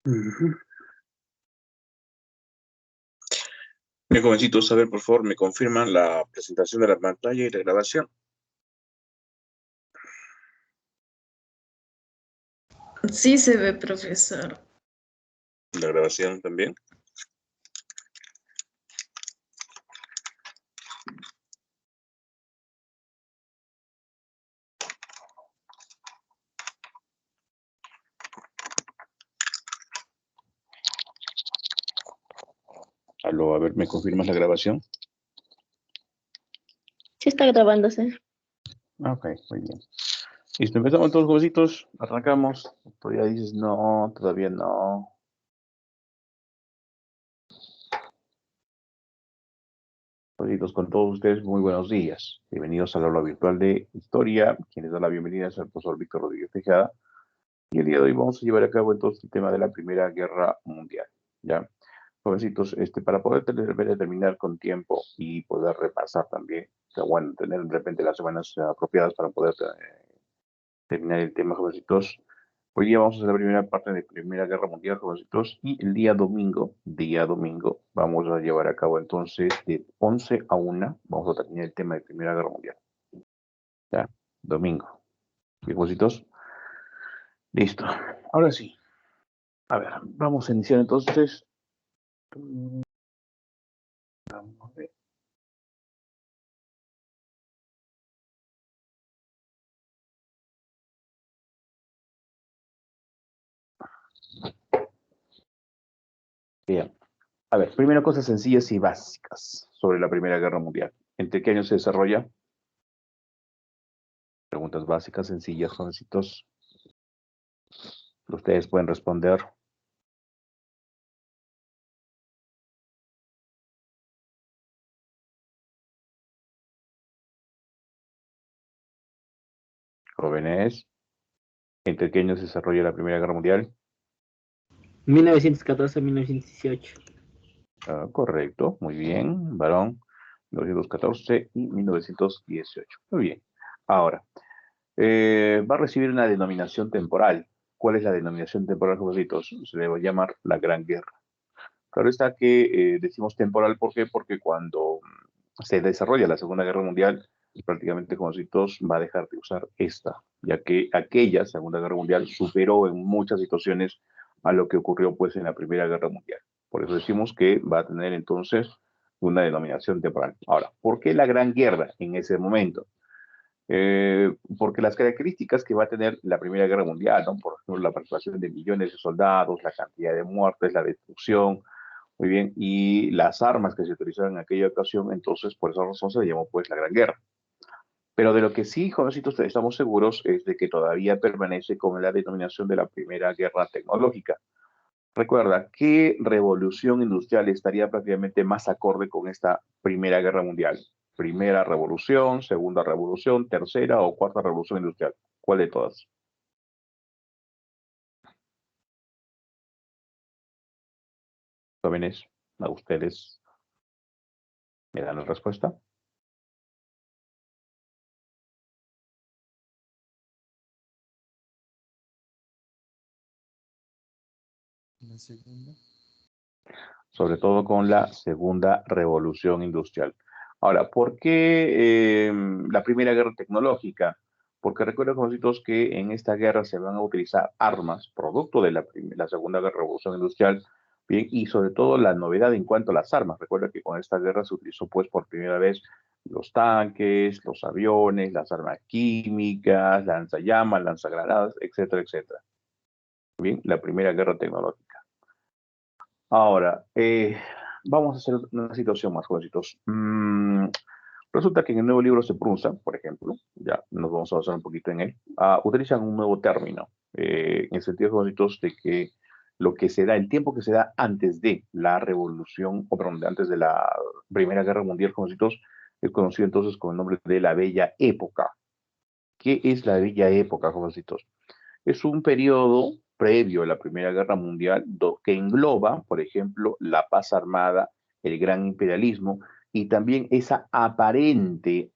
Ujú. Bien, jovencitos, a ver, por favor, me confirman la presentación de la pantalla y la grabación. Sí se ve, profesor. La grabación también. Aló, a ver, ¿me confirmas la grabación? Sí está grabándose. Ok, muy bien. Listo, empezamos todos, jovencitos. Arrancamos. Todavía dices no, todavía no. Jovencitos, con todos ustedes, muy buenos días. Bienvenidos al aula virtual de Historia. Quienes dan la bienvenida es el profesor Víctor Rodríguez Tejada. Y el día de hoy vamos a llevar a cabo entonces el tema de la Primera Guerra Mundial. ¿Ya? Jovencitos, para poder terminar con tiempo y poder repasar también, o sea, bueno, tener de repente las semanas apropiadas para poder terminar el tema, jovencitos. Hoy día vamos a hacer la primera parte de Primera Guerra Mundial, jovencitos, y el día domingo, vamos a llevar a cabo entonces de 11 a 1, vamos a terminar el tema de Primera Guerra Mundial. ¿Ya? Domingo. Bien, jovencitos. Listo. Ahora sí. A ver, vamos a iniciar entonces. Vamos a ver. Bien. A ver, primero cosas sencillas y básicas sobre la Primera Guerra Mundial. ¿Entre qué años se desarrolla? Preguntas básicas, sencillas, jovencitos. Ustedes pueden responder. Jóvenes. ¿Entre qué años se desarrolla la Primera Guerra Mundial? 1914-1918. Correcto, muy bien, varón. 1914 y 1918. Muy bien. Ahora, va a recibir una denominación temporal. ¿Cuál es la denominación temporal, jovencitos? Se le va a llamar la Gran Guerra. Claro está que decimos temporal, ¿por qué? Porque cuando se desarrolla la Segunda Guerra Mundial, prácticamente, jovencitos, va a dejar de usar esta, ya que aquella Segunda Guerra Mundial superó en muchas situaciones a lo que ocurrió pues en la Primera Guerra Mundial. Por eso decimos que va a tener entonces una denominación temporal. Ahora, ¿por qué la Gran Guerra en ese momento? Porque las características que va a tener la Primera Guerra Mundial, ¿no? Por ejemplo, la participación de millones de soldados, la cantidad de muertes, la destrucción, muy bien, y las armas que se utilizaron en aquella ocasión, entonces por esa razón se le llamó pues la Gran Guerra. Pero de lo que sí, jovencitos, estamos seguros es de que todavía permanece con la denominación de la Primera Guerra Tecnológica. Recuerda, ¿qué revolución industrial estaría prácticamente más acorde con esta Primera Guerra Mundial? Primera revolución, segunda revolución, tercera o cuarta revolución industrial. ¿Cuál de todas? Jóvenes, a ustedes me dan la respuesta. La segunda. Sobre todo con la segunda revolución industrial. Ahora, ¿por qué la primera guerra tecnológica? Porque recuerden, jovencitos, que en esta guerra se van a utilizar armas, producto de la segunda revolución industrial, bien, y sobre todo la novedad en cuanto a las armas. Recuerda que con esta guerra se utilizó, pues, por primera vez los tanques, los aviones, las armas químicas, lanzallamas, lanzagranadas, etcétera, etcétera. Bien, la primera guerra tecnológica. Ahora, vamos a hacer una situación más, jovencitos. Resulta que en el nuevo libro de Prusa, por ejemplo, ya nos vamos a basar un poquito en él, utilizan un nuevo término, en el sentido, jovencitos, de que lo que se da, el tiempo que se da antes de la revolución, o perdón, antes de la Primera Guerra Mundial, jovencitos, es conocido entonces con el nombre de la Bella Época. ¿Qué es la Bella Época, jovencitos? Es un periodo previo a la Primera Guerra Mundial que engloba, por ejemplo, la paz armada, el gran imperialismo y también esa aparente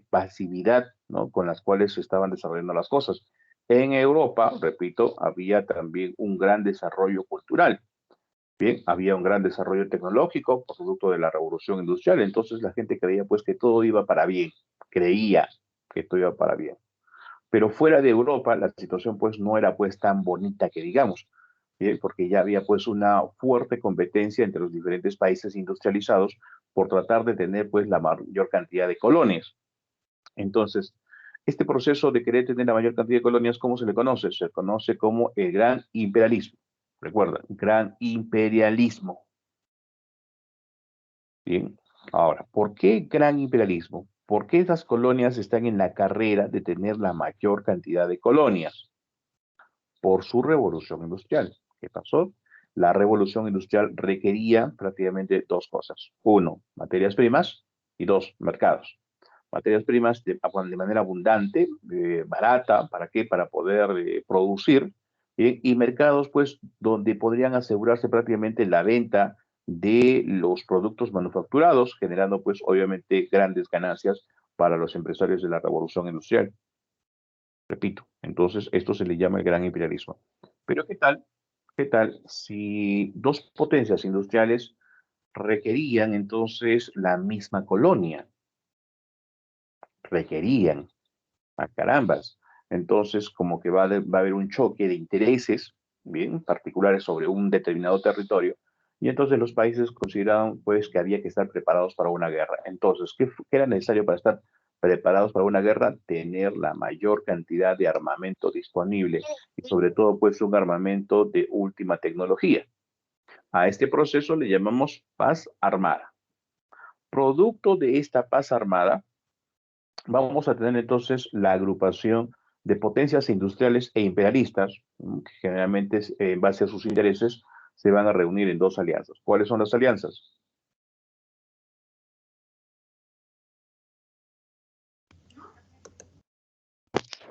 pasividad, ¿no? Con las cuales se estaban desarrollando las cosas. En Europa, repito, había también un gran desarrollo cultural. Bien, había un gran desarrollo tecnológico producto de la revolución industrial. Entonces la gente creía pues que todo iba para bien. Creía que todo iba para bien. Pero fuera de Europa la situación pues no era pues tan bonita que digamos, ¿sí? Porque ya había pues una fuerte competencia entre los diferentes países industrializados por tratar de tener pues la mayor cantidad de colonias. Entonces, este proceso de querer tener la mayor cantidad de colonias, ¿cómo se le conoce? Se conoce como el gran imperialismo. Recuerda, gran imperialismo. Bien, ahora, ¿por qué gran imperialismo? ¿Por qué esas colonias están en la carrera de tener la mayor cantidad de colonias? Por su revolución industrial. ¿Qué pasó? La revolución industrial requería prácticamente dos cosas. Uno, materias primas y dos, mercados. Materias primas de manera abundante, barata, ¿para qué? Para poder producir, y mercados, pues, donde podrían asegurarse prácticamente la venta de los productos manufacturados, generando, pues, obviamente, grandes ganancias para los empresarios de la revolución industrial. Repito, entonces esto se le llama el gran imperialismo. Pero qué tal si dos potencias industriales requerían entonces la misma colonia? Requerían, a carambas. Entonces, como que va a haber un choque de intereses, bien, particulares sobre un determinado territorio, y entonces los países consideraban, pues, que había que estar preparados para una guerra. Entonces, ¿qué era necesario para estar preparados para una guerra? Tener la mayor cantidad de armamento disponible y sobre todo, pues, un armamento de última tecnología. A este proceso le llamamos paz armada. Producto de esta paz armada, vamos a tener entonces la agrupación de potencias industriales e imperialistas, que generalmente en base a sus intereses se van a reunir en dos alianzas. ¿Cuáles son las alianzas?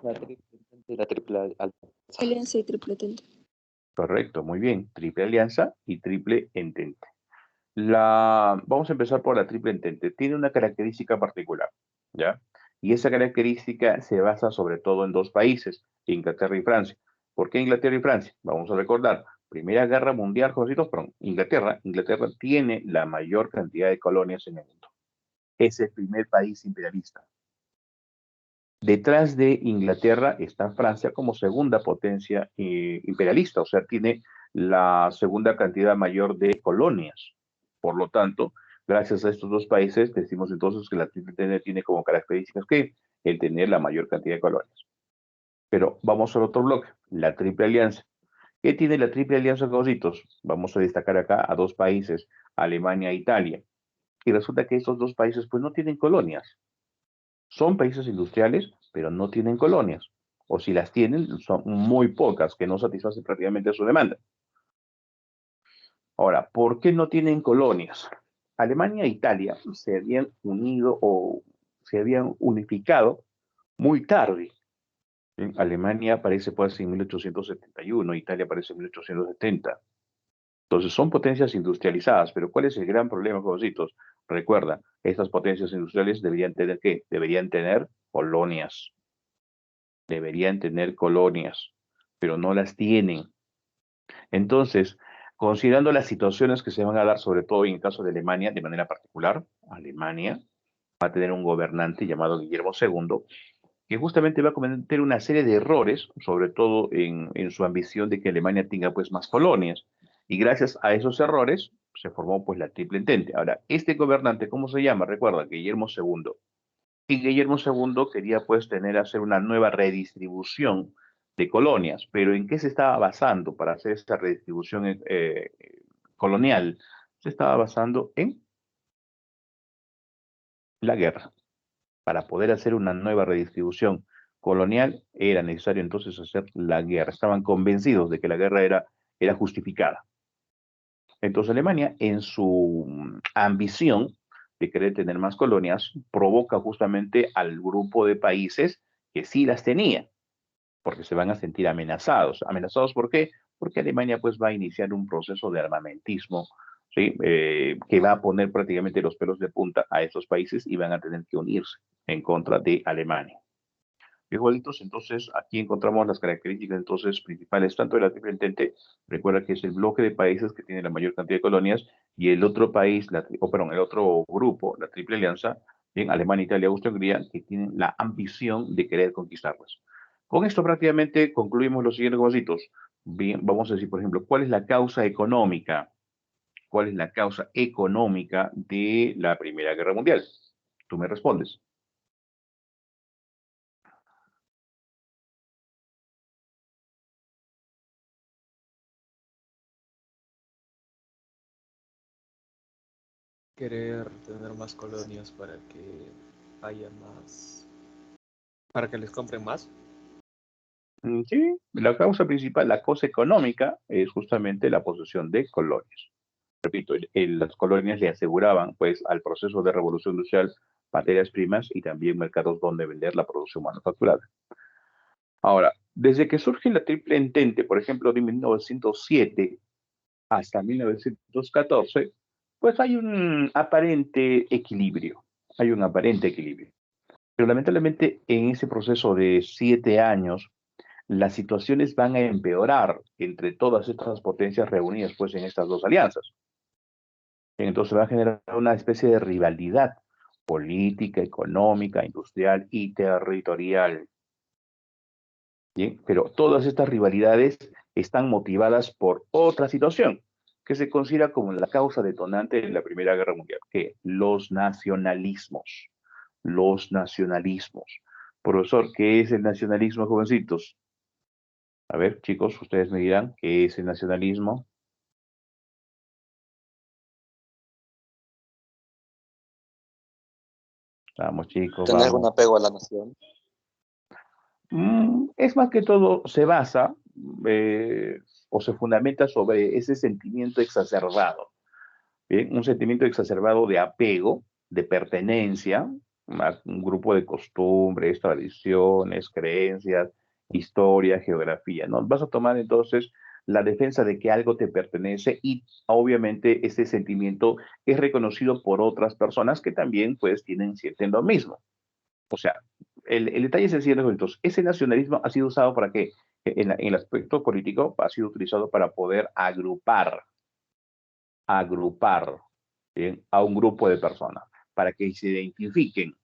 La triple entente y la triple alianza. Alianza y triple entente. Correcto, muy bien. Triple alianza y triple entente. Vamos a empezar por la triple entente. Tiene una característica particular, ¿ya? Y esa característica se basa sobre todo en dos países, Inglaterra y Francia. ¿Por qué Inglaterra y Francia? Vamos a recordar, Primera Guerra Mundial, jovencitos, perdón, Inglaterra tiene la mayor cantidad de colonias en el mundo. Es el primer país imperialista. Detrás de Inglaterra está Francia como segunda potencia imperialista, o sea, tiene la segunda cantidad mayor de colonias. Por lo tanto, gracias a estos dos países, decimos entonces que la triple entente tiene como características que el tener la mayor cantidad de colonias. Pero vamos al otro bloque, la triple alianza. ¿Qué tiene la triple alianza, cositos? Vamos a destacar acá a dos países, Alemania e Italia. Y resulta que estos dos países pues no tienen colonias. Son países industriales, pero no tienen colonias. O si las tienen, son muy pocas, que no satisfacen prácticamente su demanda. Ahora, ¿por qué no tienen colonias? Alemania e Italia se habían unido o se habían unificado muy tarde. Alemania aparece pues en 1871, Italia aparece en 1870. Entonces son potencias industrializadas, pero ¿cuál es el gran problema, jovencitos? Recuerda, estas potencias industriales deberían tener ¿qué? Deberían tener colonias. Deberían tener colonias, pero no las tienen. Entonces, considerando las situaciones que se van a dar, sobre todo en el caso de Alemania, de manera particular, Alemania va a tener un gobernante llamado Guillermo II, que justamente va a cometer una serie de errores, sobre todo en su ambición de que Alemania tenga pues más colonias. Y gracias a esos errores se formó pues la Triple Entente. Ahora, este gobernante, ¿cómo se llama? Recuerda, Guillermo II. Y Guillermo II quería pues hacer una nueva redistribución de colonias, pero ¿en qué se estaba basando para hacer esta redistribución colonial? Se estaba basando en la guerra. Para poder hacer una nueva redistribución colonial era necesario entonces hacer la guerra. Estaban convencidos de que la guerra era justificada. Entonces Alemania, en su ambición de querer tener más colonias, provoca justamente al grupo de países que sí las tenía, porque se van a sentir amenazados. ¿Amenazados por qué? Porque Alemania pues va a iniciar un proceso de armamentismo, ¿sí? Que va a poner prácticamente los pelos de punta a estos países y van a tener que unirse en contra de Alemania. igualitos, entonces aquí encontramos las características entonces principales tanto de la Triple Entente. Recuerda que es el bloque de países que tiene la mayor cantidad de colonias, y el otro país, el otro grupo, la Triple Alianza, bien, Alemania, Italia, Austria, Hungría, que tienen la ambición de querer conquistarlas. Con esto prácticamente concluimos los siguientes cositos. Bien, vamos a decir, por ejemplo, ¿cuál es la causa económica? ¿Cuál es la causa económica de la Primera Guerra Mundial? Tú me respondes. Querer tener más colonias para que haya más, para que les compren más. Sí, la causa principal, la causa económica, es justamente la posesión de colonias. Repito, las colonias le aseguraban, pues, al proceso de revolución industrial materias primas y también mercados donde vender la producción manufacturada. Ahora, desde que surge la Triple Entente, por ejemplo, de 1907 hasta 1914, pues hay un aparente equilibrio. Hay un aparente equilibrio. Pero lamentablemente en ese proceso de 7 años, las situaciones van a empeorar entre todas estas potencias reunidas pues en estas dos alianzas. Entonces va a generar una especie de rivalidad política, económica, industrial y territorial. ¿Bien? Pero todas estas rivalidades están motivadas por otra situación que se considera como la causa detonante de la Primera Guerra Mundial, que los nacionalismos. Los nacionalismos. Profesor, ¿qué es el nacionalismo, jovencitos? A ver, chicos, ustedes me dirán qué es el nacionalismo. Vamos, chicos, Tener un vamos. apego a la nación. Es más que todo, se basa o se fundamenta sobre ese sentimiento exacerbado. ¿Bien? Un sentimiento exacerbado de apego, de pertenencia a un grupo de costumbres, tradiciones, creencias, historia, geografía, ¿no? Vas a tomar entonces la defensa de que algo te pertenece, y obviamente ese sentimiento es reconocido por otras personas que también pues sienten lo mismo. O sea, el detalle es el siguiente, entonces, ese nacionalismo ha sido usado para qué? En el aspecto político ha sido utilizado para poder agrupar, ¿bien?, a un grupo de personas, para que se identifiquen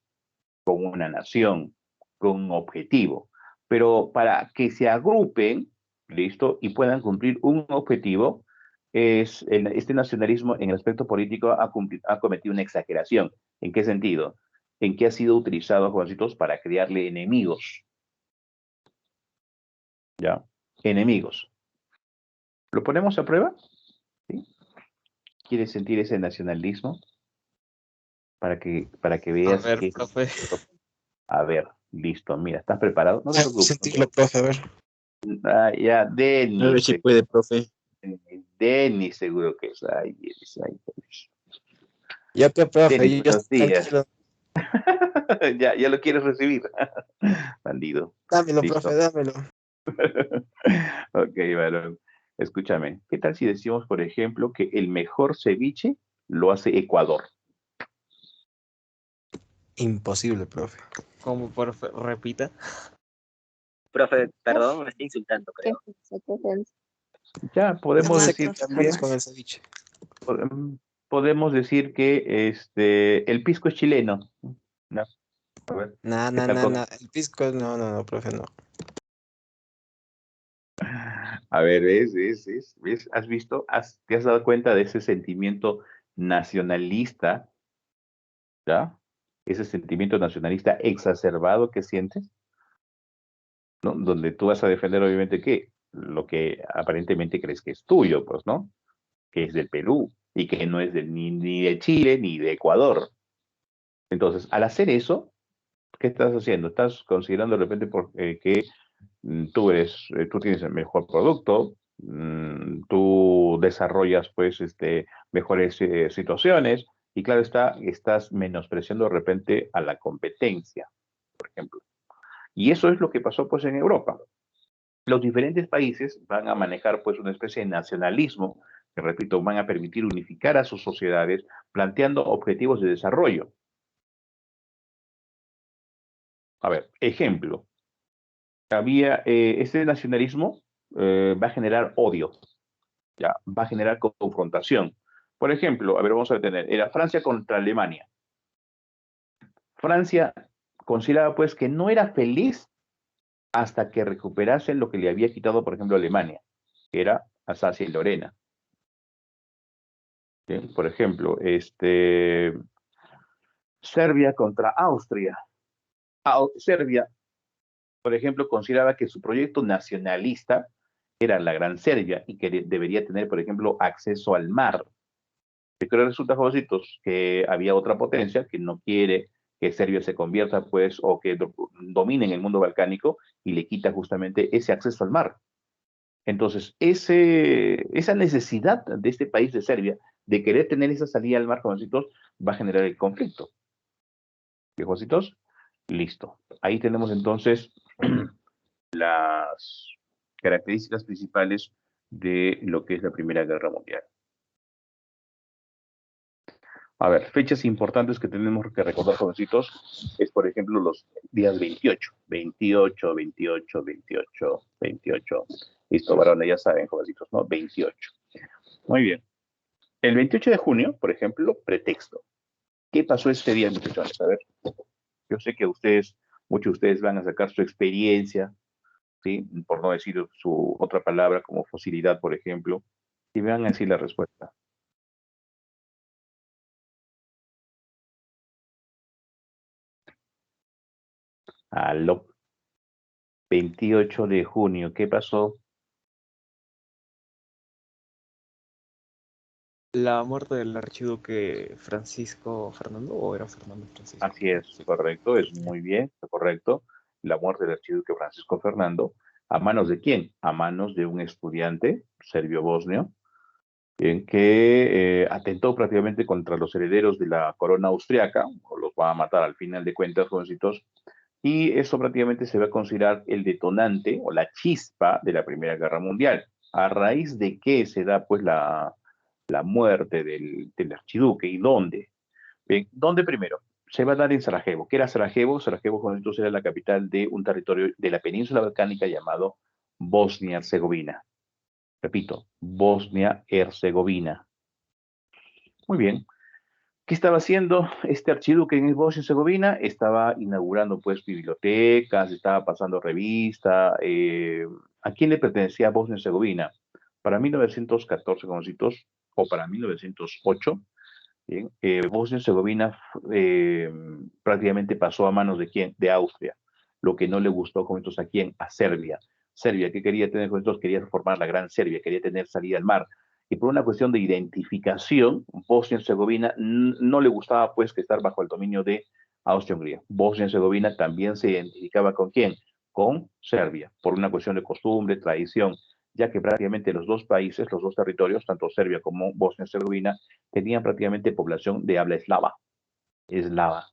con una nación, con un objetivo. Pero para que se agrupen, ¿listo?, y puedan cumplir un objetivo, este nacionalismo en el aspecto político ha cometido una exageración. ¿En qué sentido? En que ha sido utilizado, jovencitos, para crearle enemigos. ¿Ya? Enemigos. ¿Lo ponemos a prueba? ¿Sí? ¿Quieres sentir ese nacionalismo? Para que A veas ver, que... profe. A ver, listo, mira, ¿estás preparado? No te preocupes. Sentirlo, profe, a ver. Ya, A ver si puede, profe. Denis seguro que es. Ay, Denis, ay, Denis. Ya, profe, Denis, yo buenos estoy días. tranquilo. Ya lo quieres recibir. Bandido. Dámelo, profe, Listo. dámelo. Ok, varón. Escúchame, ¿qué tal si decimos, por ejemplo, que el mejor ceviche lo hace Ecuador? Imposible, profe. ¿Cómo, profe? Repita. Profe, perdón, me está insultando, creo. Ya podemos Sé que decir profe. cambiamos con el ceviche. podemos decir que el pisco es chileno. No, a ver, No, ¿qué no, tal no, con? no. El pisco, no, no, no, profe, no. A ver, ¿ves? ¿Has visto? ¿Te has dado cuenta de ese sentimiento nacionalista, ¿ya? Ese sentimiento nacionalista exacerbado que sientes, ¿no? Donde tú vas a defender, obviamente, ¿qué? Lo que aparentemente crees que es tuyo, pues, ¿no? Que es del Perú y que no es ni de Chile ni de Ecuador. Entonces, al hacer eso, ¿qué estás haciendo? Estás considerando de repente que tú tienes el mejor producto, tú desarrollas pues mejores situaciones, y claro está, estás menospreciando de repente a la competencia, por ejemplo. Y eso es lo que pasó pues en Europa. Los diferentes países van a manejar pues una especie de nacionalismo que, repito, van a permitir unificar a sus sociedades planteando objetivos de desarrollo. A ver, ejemplo. este nacionalismo va a generar odio, ¿ya? Va a generar confrontación. Por ejemplo, a ver, vamos a tener, era Francia contra Alemania. Francia consideraba pues que no era feliz hasta que recuperase lo que le había quitado, por ejemplo, Alemania, que era Alsacia y Lorena. ¿Bien? Por ejemplo, Serbia contra Austria. Serbia, por ejemplo, consideraba que su proyecto nacionalista era la Gran Serbia y que debería tener, por ejemplo, acceso al mar. Pero resulta, jovencitos, que había otra potencia que no quiere que Serbia se convierta, pues, o que domine en el mundo balcánico y le quita justamente ese acceso al mar. Entonces, esa necesidad de este país de Serbia de querer tener esa salida al mar, jovencitos, va a generar el conflicto. ¿Qué, jovencitos? Listo. Ahí tenemos entonces las características principales de lo que es la Primera Guerra Mundial. A ver, fechas importantes que tenemos que recordar, jovencitos, es por ejemplo los días 28, 28, 28, 28, 28. Listo, varones, ya saben, jovencitos, ¿no? 28. Muy bien. El 28 de junio, por ejemplo, pretexto. ¿Qué pasó este día, muchachones? A ver, yo sé que ustedes, muchos de ustedes van a sacar su experiencia, ¿sí? Por no decir su otra palabra como facilidad, por ejemplo, y me van a decir la respuesta. Aló. 28 de junio, ¿qué pasó? La muerte del archiduque Francisco Fernando, ¿o era Fernando Francisco? Así es, Sí. correcto, es muy bien, correcto. La muerte del archiduque Francisco Fernando, ¿a manos de quién? A manos de un estudiante serbio-bosnio, en que atentó prácticamente contra los herederos de la corona austriaca, o los va a matar al final de cuentas, jovencitos, y eso prácticamente se va a considerar el detonante o la chispa de la Primera Guerra Mundial. ¿A raíz de qué se da pues la muerte del archiduque y dónde? Bien, ¿dónde primero? Se va a dar en Sarajevo. ¿Qué era Sarajevo? Sarajevo, con entonces, era la capital de un territorio de la península balcánica llamado Bosnia-Herzegovina. Repito, Bosnia-Herzegovina. Muy bien. ¿Qué estaba haciendo este archiduque en Bosnia-Herzegovina? Estaba inaugurando, pues, bibliotecas, estaba pasando revista. ¿A quién le pertenecía Bosnia-Herzegovina? Para 1914, conocidos, o para 1908, bien, Bosnia-Herzegovina prácticamente pasó a manos de quién? De Austria. Lo que no le gustó, comentos, ¿a quién? A Serbia. Serbia, ¿qué quería tener, comentos? Quería formar la Gran Serbia, quería tener salida al mar. Y por una cuestión de identificación, Bosnia-Herzegovina no le gustaba, pues, que estar bajo el dominio de Austria-Hungría. Bosnia-Herzegovina también se identificaba con quién? Con Serbia, por una cuestión de costumbre, tradición, ya que prácticamente los dos países, los dos territorios, tanto Serbia como Bosnia-Herzegovina, tenían prácticamente población de habla eslava. Eslava.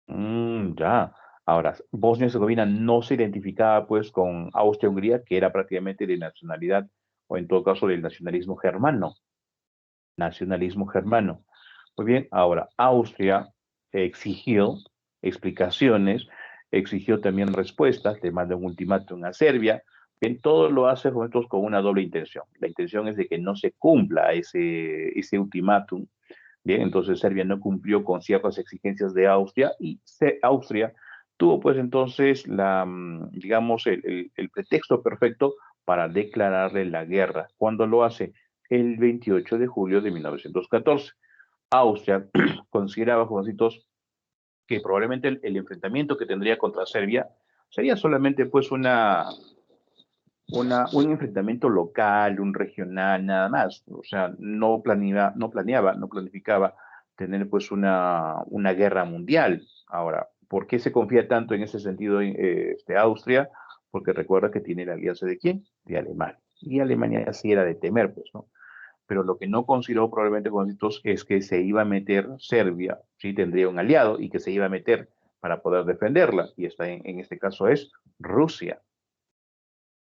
Ya. Ahora, Bosnia-Herzegovina no se identificaba pues con Austria-Hungría, que era prácticamente de nacionalidad, o en todo caso del nacionalismo germano. Nacionalismo germano. Muy bien, ahora, Austria exigió explicaciones, exigió también respuestas, le manda un ultimátum a Serbia. Bien, todo lo hace juntos con una doble intención. La intención es de que no se cumpla ese ultimátum. Bien, entonces Serbia no cumplió con ciertas exigencias de Austria y Austria tuvo pues entonces digamos, el pretexto perfecto para declararle la guerra. ¿Cuándo lo hace? El 28 de julio de 1914. Austria consideraba, jovencitos, que probablemente el enfrentamiento que tendría contra Serbia sería solamente pues un enfrentamiento local, un regional, nada más. O sea, no planificaba tener pues una guerra mundial. Ahora, ¿por qué se confía tanto en ese sentido Austria? Porque recuerda que tiene la alianza de quién? De Alemania. Y Alemania sí era de temer, pues, ¿no? Pero lo que no consideró probablemente con estos es que se iba a meter Serbia, sí tendría un aliado y que se iba a meter para poder defenderla. Y está en este caso es Rusia.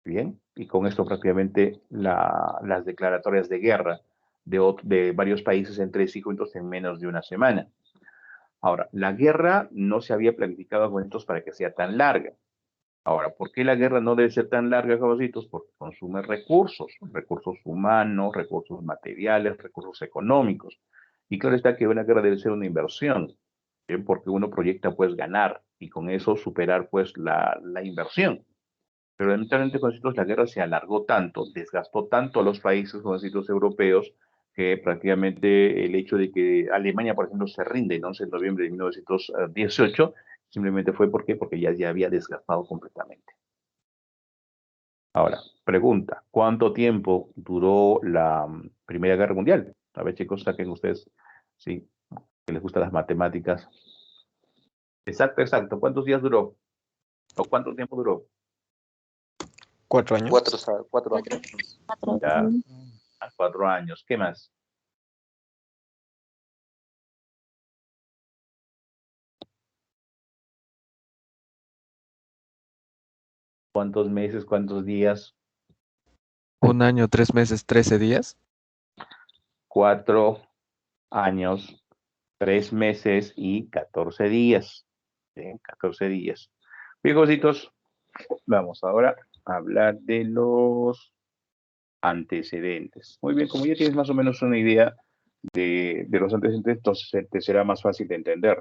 Bien, y con esto prácticamente las declaratorias de guerra de varios países entre sí juntos en menos de una semana. Ahora, la guerra no se había planificado con estos para que sea tan larga. Ahora, ¿por qué la guerra no debe ser tan larga, caballitos? Porque consume recursos humanos, recursos materiales, recursos económicos. Y claro está que una guerra debe ser una inversión, ¿bien? Porque uno proyecta pues ganar y con eso superar pues la inversión. Pero lamentablemente, jovencitos, la guerra se alargó tanto, desgastó tanto a los países, jovencitos europeos, que prácticamente el hecho de que Alemania, por ejemplo, se rinde el 11 de noviembre de 1918, simplemente fue porque ya había desgastado completamente. Ahora, pregunta, ¿cuánto tiempo duró la Primera Guerra Mundial? A ver, chicos, saquen ustedes, sí, que les gustan las matemáticas. Exacto, exacto. ¿Cuántos días duró? ¿O cuánto tiempo duró? 4 años. 4 años. Ya, 4 años. ¿Qué más? ¿Cuántos meses? ¿Cuántos días? 1 año, 3 meses, 13 días. 4 años, 3 meses y 14 días. Bien, 14 días. Bien, cositos, vamos ahora a hablar de los antecedentes. Muy bien, como ya tienes más o menos una idea de los antecedentes, entonces te será más fácil de entender.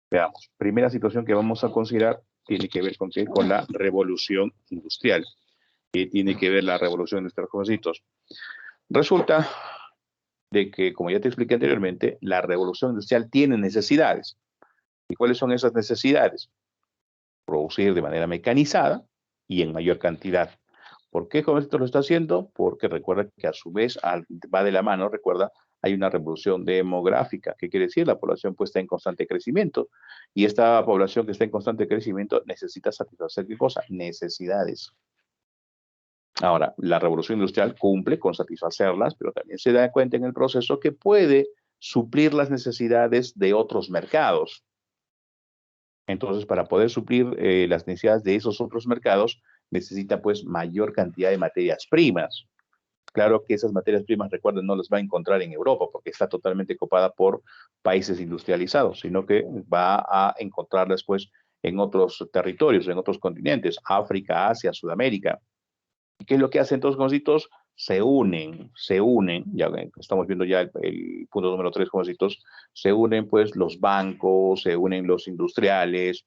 Veamos, primera situación que vamos a considerar tiene que ver con, ¿qué? Con la revolución industrial. ¿Qué tiene que ver la revolución industrial, jovencitos? Resulta de que, como ya te expliqué anteriormente, la revolución industrial tiene necesidades. ¿Y cuáles son esas necesidades? Producir de manera mecanizada y en mayor cantidad. ¿Por qué con esto lo está haciendo? Porque recuerda que a su vez va de la mano, recuerda, hay una revolución demográfica. ¿Qué quiere decir? La población pues está en constante crecimiento y esta población que está en constante crecimiento necesita satisfacer ¿qué cosa? Necesidades. Ahora, la revolución industrial cumple con satisfacerlas, pero también se da cuenta en el proceso que puede suplir las necesidades de otros mercados. Entonces, para poder suplir las necesidades de esos otros mercados, necesita pues mayor cantidad de materias primas. Claro que esas materias primas, recuerden, no las va a encontrar en Europa porque está totalmente copada por países industrializados, sino que va a encontrarlas pues en otros territorios, en otros continentes, África, Asia, Sudamérica. ¿Qué es lo que hacen todos los jovencitos? Se unen, ya estamos viendo ya el punto número 3, jovencitos, se unen pues los bancos, se unen los industriales,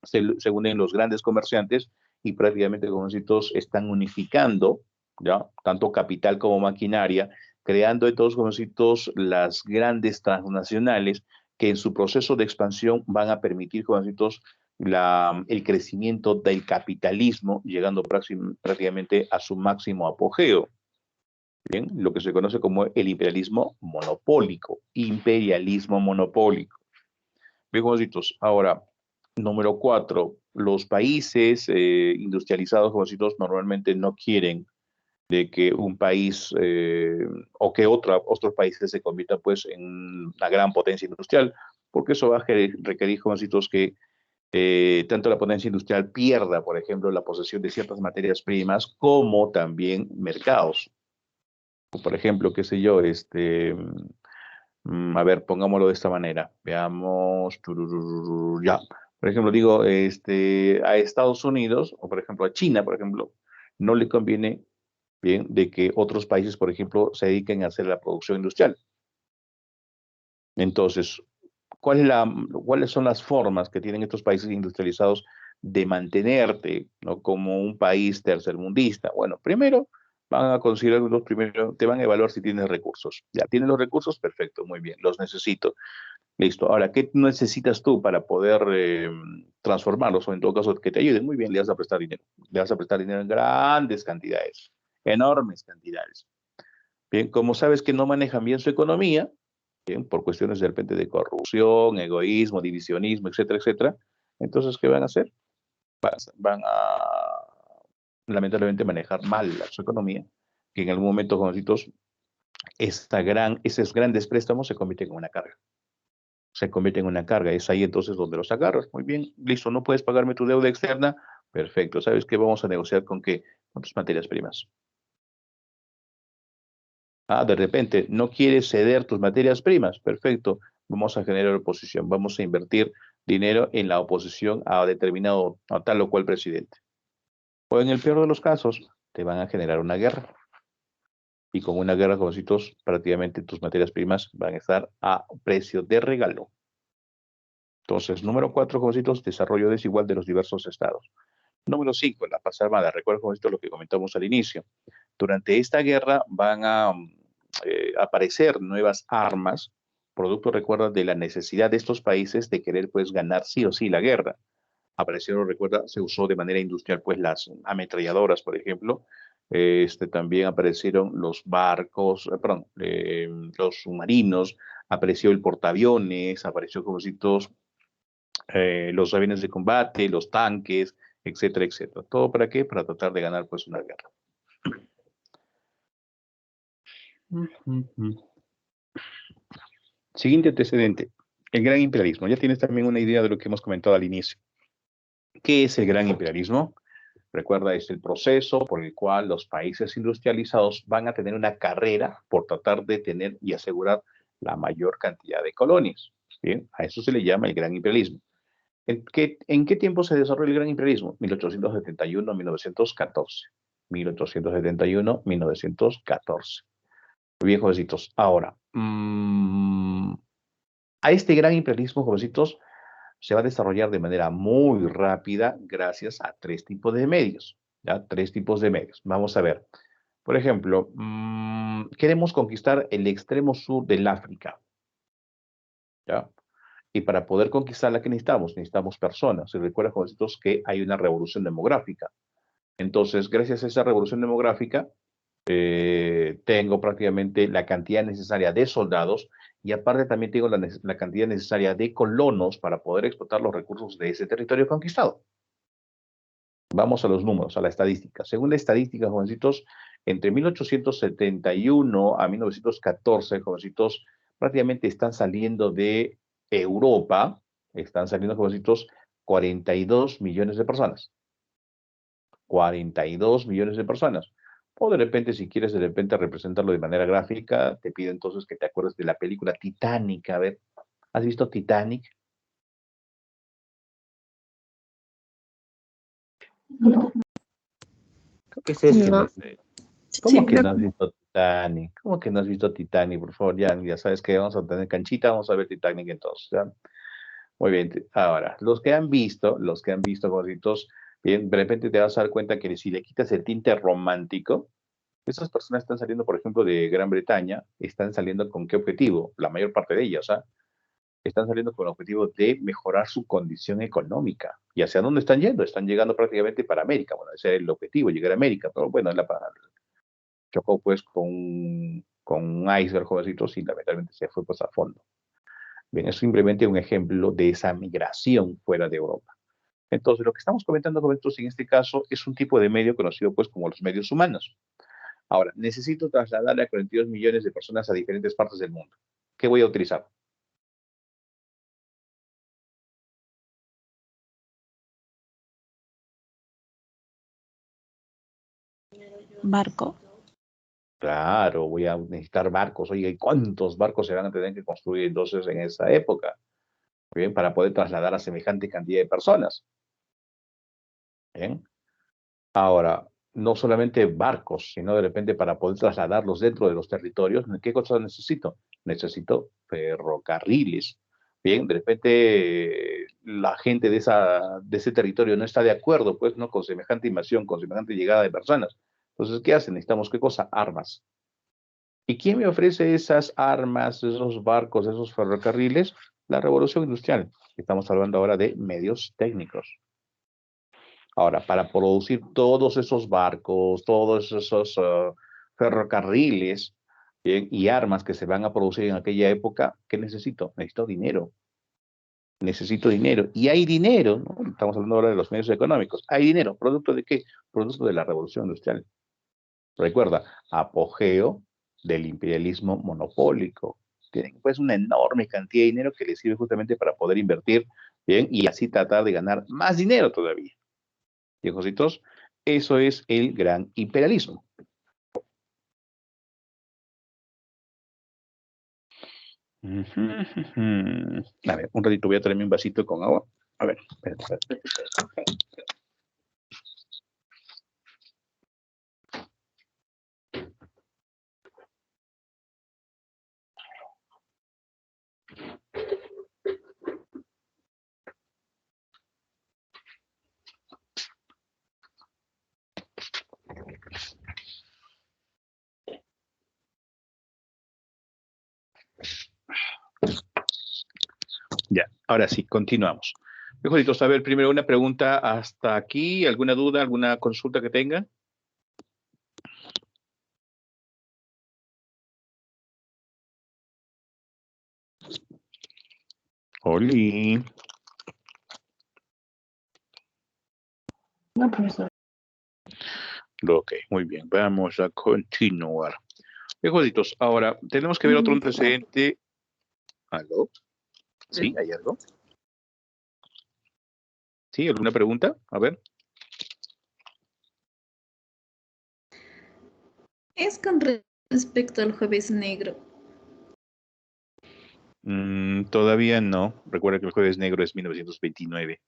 se unen los grandes comerciantes y prácticamente, jovencitos, están unificando, ¿ya? Tanto capital como maquinaria, creando de todos, jovencitos, las grandes transnacionales que en su proceso de expansión van a permitir, jovencitos, el crecimiento del capitalismo, llegando prácticamente a su máximo apogeo. Bien, lo que se conoce como el imperialismo monopólico. Imperialismo monopólico. Bien, jovencitos, ahora, número 4, los países industrializados, jovencitos, normalmente no quieren de que un país o que otros países se conviertan pues en una gran potencia industrial, porque eso va a requerir, jovencitos, que tanto la potencia industrial pierda, por ejemplo, la posesión de ciertas materias primas, como también mercados. Por ejemplo, qué sé yo, a ver, pongámoslo de esta manera. Veamos, ya. Por ejemplo, digo, a Estados Unidos, o por ejemplo a China, por ejemplo, no le conviene bien de que otros países, por ejemplo, se dediquen a hacer la producción industrial. Entonces, ¿cuáles son las formas que tienen estos países industrializados de mantenerte, ¿no? Como un país tercermundista? Bueno, primero van a considerar los primero, te van a evaluar si tienes recursos. Ya tienes los recursos, perfecto, muy bien, los necesito. Listo. Ahora, ¿qué necesitas tú para poder transformarlos o en todo caso que te ayuden? Muy bien, le vas a prestar dinero. Le vas a prestar dinero en grandes cantidades, enormes cantidades. Bien, como sabes que no manejan bien su economía, bien, por cuestiones de repente de corrupción, egoísmo, divisionismo, etcétera, etcétera, entonces, ¿qué van a hacer? Van a lamentablemente manejar mal su economía, que en algún momento, jovencitos, esos grandes préstamos se convierten en una carga. Se convierte en una carga. Es ahí entonces donde los agarras. Muy bien, listo, no puedes pagarme tu deuda externa. Perfecto, ¿sabes qué? Vamos a negociar con qué? Con tus materias primas. Ah, de repente, no quieres ceder tus materias primas. Perfecto, vamos a generar oposición, vamos a invertir dinero en la oposición a determinado, a tal o cual presidente. O en el peor de los casos, te van a generar una guerra. Y con una guerra, jovencitos, prácticamente tus materias primas van a estar a precio de regalo. Entonces, número 4, jovencitos, desarrollo desigual de los diversos estados. Número 5, la paz armada. Recuerden, jovencitos, lo que comentamos al inicio. Durante esta guerra van a aparecer nuevas armas, producto, recuerda, de la necesidad de estos países de querer, pues, ganar sí o sí la guerra. Aparecieron, recuerda, se usó de manera industrial, pues, las ametralladoras, por ejemplo. También aparecieron los barcos, perdón, los submarinos, apareció el portaaviones, apareció, jovencitos, los aviones de combate, los tanques, etcétera, etcétera. ¿Todo para qué? Para tratar de ganar, pues, una guerra. Siguiente antecedente, el gran imperialismo. Ya tienes también una idea de lo que hemos comentado al inicio. ¿Qué es el gran imperialismo? Recuerda, es el proceso por el cual los países industrializados van a tener una carrera por tratar de tener y asegurar la mayor cantidad de colonias. Bien, a eso se le llama el gran imperialismo. ¿En qué tiempo se desarrolló el gran imperialismo? 1871-1914. 1871-1914. Muy bien, jovencitos. Ahora, a este gran imperialismo, jovencitos, se va a desarrollar de manera muy rápida gracias a 3 tipos de medios. ¿Ya? 3 tipos de medios. Vamos a ver. Por ejemplo, queremos conquistar el extremo sur del África. ¿Ya? Y para poder conquistarla, ¿qué necesitamos? Necesitamos personas. Se recuerda, jovencitos, que hay una revolución demográfica. Entonces, gracias a esa revolución demográfica, tengo prácticamente la cantidad necesaria de soldados y aparte también tengo la cantidad necesaria de colonos para poder explotar los recursos de ese territorio conquistado. Vamos a los números, a la estadística. Según la estadística, jovencitos, entre 1871 a 1914, jovencitos, prácticamente están saliendo de Europa, están saliendo, jovencitos, 42 millones de personas. 42 millones de personas. O de repente, si quieres de repente representarlo de manera gráfica, te pido entonces que te acuerdes de la película Titanic. A ver, ¿has visto Titanic? ¿Qué es eso? No. ¿Cómo Sí, que creo no has visto Titanic? ¿Cómo que no has visto Titanic? Por favor, ya sabes que vamos a tener canchita, vamos a ver Titanic entonces, ¿ya? Muy bien. Ahora, los que han visto, gorditos, bien, de repente te vas a dar cuenta que si le quitas el tinte romántico, esas personas están saliendo, por ejemplo, de Gran Bretaña, están saliendo con qué objetivo, la mayor parte de ellas, ¿ah? Están saliendo con el objetivo de mejorar su condición económica. ¿Y hacia dónde están yendo? Están llegando prácticamente para América. Bueno, ese es el objetivo, llegar a América, pero bueno, chocó pues con un iceberg, jovencitos, y lamentablemente se fue pues a fondo. Bien, es simplemente un ejemplo de esa migración fuera de Europa. Entonces, lo que estamos comentando, jovencitos, en este caso, es un tipo de medio conocido pues como los medios humanos. Ahora, necesito trasladarle a 42 millones de personas a diferentes partes del mundo. ¿Qué voy a utilizar? Barco. Claro, voy a necesitar barcos. Oiga, ¿y cuántos barcos se van a tener que construir entonces en esa época? Bien, para poder trasladar a semejante cantidad de personas. Bien. Ahora, no solamente barcos, sino de repente para poder trasladarlos dentro de los territorios, ¿qué cosas necesito? Necesito ferrocarriles. Bien, de repente la gente de ese territorio no está de acuerdo, pues, ¿no? Con semejante invasión, con semejante llegada de personas. Entonces, ¿qué hacen? Necesitamos, ¿qué cosa? Armas. ¿Y quién me ofrece esas armas, esos barcos, esos ferrocarriles? La revolución industrial. Estamos hablando ahora de medios técnicos. Ahora, para producir todos esos barcos, todos esos ferrocarriles, ¿bien? Y armas que se van a producir en aquella época, ¿qué necesito? Necesito dinero. Necesito dinero. Y hay dinero, ¿no? Estamos hablando ahora de los medios económicos. Hay dinero. ¿Producto de qué? Producto de la revolución industrial. Recuerda, apogeo del imperialismo monopólico. Tienen pues una enorme cantidad de dinero que les sirve justamente para poder invertir, ¿bien? Y así tratar de ganar más dinero todavía. Viejositos, eso es el gran imperialismo. A ver, un ratito voy a traerme un vasito con agua. A ver, espérate. Ya, ahora sí, continuamos. Mejorito, a ver, primero una pregunta hasta aquí. ¿Alguna duda, alguna consulta que tenga? Oli. No, profesor. Ok, muy bien. Vamos a continuar. Mejoritos, ahora tenemos que ver otro antecedente. ¿Aló? ¿Sí? ¿Hay algo? ¿Sí? ¿Alguna pregunta? A ver. Es con respecto al jueves negro. Todavía no. Recuerda que el Jueves Negro es 1929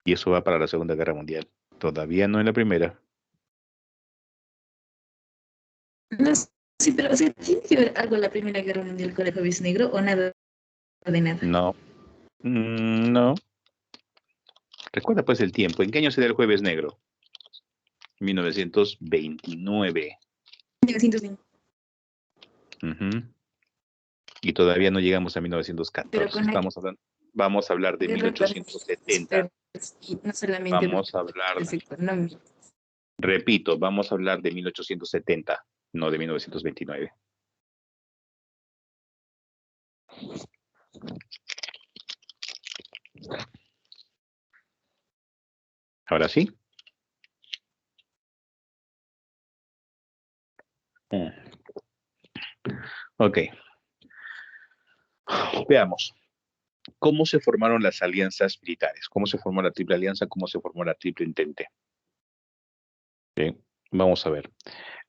y eso va para la Segunda Guerra Mundial. Todavía no en la Primera. No, sí, pero o sea, ¿tiene que ver algo la Primera Guerra Mundial con el jueves negro o nada de nada? No. No. Recuerda pues el tiempo. ¿En qué año se da el Jueves Negro? 1929. 1920. Ujú. Y todavía no llegamos a Pero 1914. con la Vamos a hablar de guerra para 1870. y no solamente Vamos a hablar, económico. repito, vamos a hablar de 1870, no de 1929. Ahora sí. Ok. Veamos. ¿Cómo se formaron las alianzas militares? ¿Cómo se formó la Triple Alianza? ¿Cómo se formó la Triple Entente? Bien, vamos a ver.